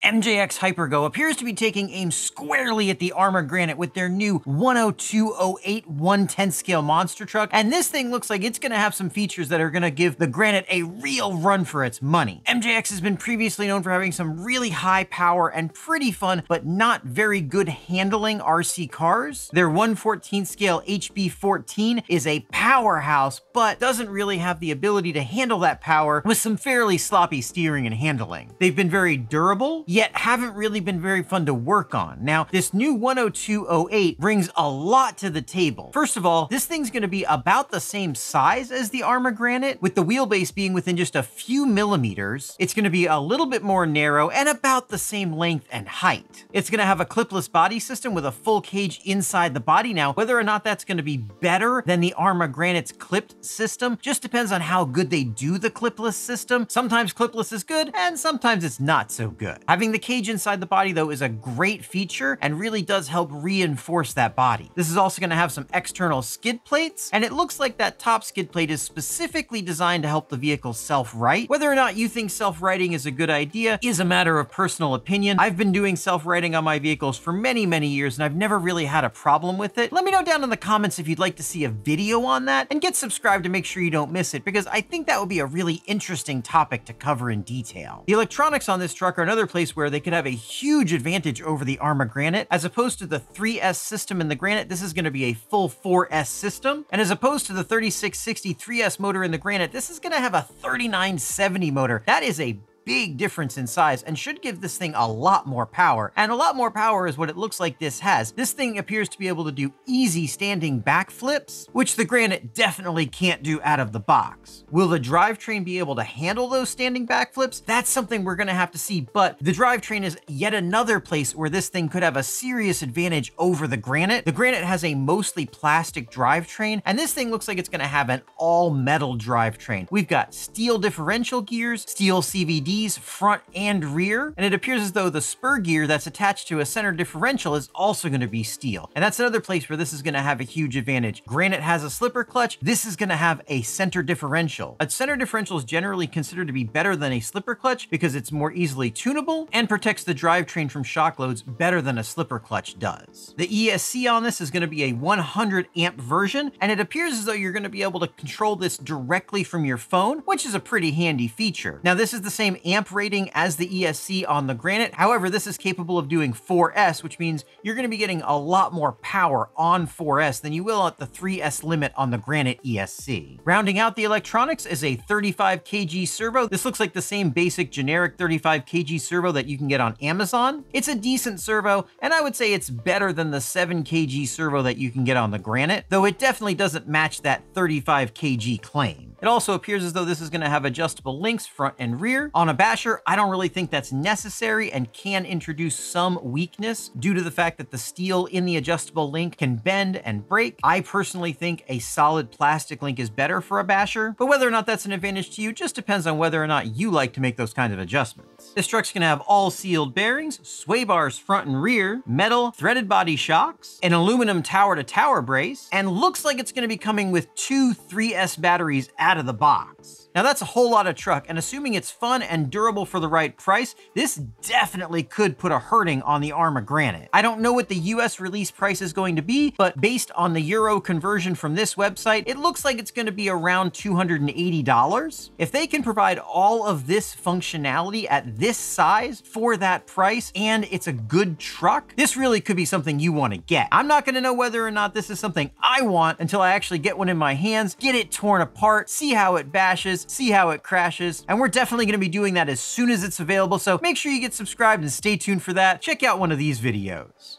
MJX Hyper appears to be taking aim squarely at the Arrma Granite with their new 10208 1/10 scale monster truck, and this thing looks like it's going to have some features that are going to give the Granite a real run for its money. MJX has been previously known for having some really high power and pretty fun, but not very good handling RC cars. Their 1/14 scale HB14 is a powerhouse, but doesn't really have the ability to handle that power with some fairly sloppy steering and handling. They've been very durable, yet haven't really been very fun to work on. Now, this new 10208 brings a lot to the table. First of all, this thing's going to be about the same size as the Arrma Granite, with the wheelbase being within just a few millimeters. It's going to be a little bit more narrow and about the same length and height. It's going to have a clipless body system with a full cage inside the body. Now, whether or not that's going to be better than the Arrma Granite's clipped system just depends on how good they do the clipless system. Sometimes clipless is good, and sometimes it's not so good. Having the cage inside the body, though, is a great feature and really does help reinforce that body. This is also going to have some external skid plates, and it looks like that top skid plate is specifically designed to help the vehicle self-right. Whether or not you think self-righting is a good idea is a matter of personal opinion. I've been doing self-righting on my vehicles for many, many years, and I've never really had a problem with it. Let me know down in the comments if you'd like to see a video on that, and get subscribed to make sure you don't miss it, because I think that would be a really interesting topic to cover in detail. The electronics on this truck are another place where they could have a huge advantage over the Arrma Granite. As opposed to the 3S system in the Granite, this is going to be a full 4S system. And as opposed to the 3660 3S motor in the Granite, this is going to have a 3970 motor. That is a big difference in size and should give this thing a lot more power. And a lot more power is what it looks like this has. This thing appears to be able to do easy standing backflips, which the Granite definitely can't do out of the box. Will the drivetrain be able to handle those standing backflips? That's something we're gonna have to see, but the drivetrain is yet another place where this thing could have a serious advantage over the Granite. The Granite has a mostly plastic drivetrain, and this thing looks like it's gonna have an all metal drivetrain. We've got steel differential gears, steel CVDs, front and rear, and it appears as though the spur gear that's attached to a center differential is also going to be steel. And that's another place where this is going to have a huge advantage. Granite has a slipper clutch. This is going to have a center differential. A center differential is generally considered to be better than a slipper clutch because it's more easily tunable and protects the drivetrain from shock loads better than a slipper clutch does. The ESC on this is going to be a 100 amp version, and it appears as though you're going to be able to control this directly from your phone, which is a pretty handy feature. Now, this is the same amp rating as the ESC on the Granite. However, this is capable of doing 4S, which means you're going to be getting a lot more power on 4S than you will at the 3S limit on the Granite ESC. Rounding out the electronics is a 35 kg servo. This looks like the same basic generic 35 kg servo that you can get on Amazon. It's a decent servo, and I would say it's better than the 7 kg servo that you can get on the Granite, though it definitely doesn't match that 35 kg claim. It also appears as though this is going to have adjustable links front and rear. On a basher, I don't really think that's necessary and can introduce some weakness due to the fact that the steel in the adjustable link can bend and break. I personally think a solid plastic link is better for a basher, but whether or not that's an advantage to you just depends on whether or not you like to make those kinds of adjustments. This truck's going to have all sealed bearings, sway bars front and rear, metal threaded body shocks, an aluminum tower-to-tower brace, and looks like it's going to be coming with 2 3S batteries out of the box. Now that's a whole lot of truck, and assuming it's fun and durable for the right price, this definitely could put a hurting on the Arrma Granite. I don't know what the US release price is going to be, but based on the Euro conversion from this website, it looks like it's going to be around $280. If they can provide all of this functionality at this size for that price, and it's a good truck, this really could be something you want to get. I'm not going to know whether or not this is something I want until I actually get one in my hands, get it torn apart, see how it bashes, see how it crashes, and we're definitely going to be doing that as soon as it's available, so make sure you get subscribed and stay tuned for that. Check out one of these videos.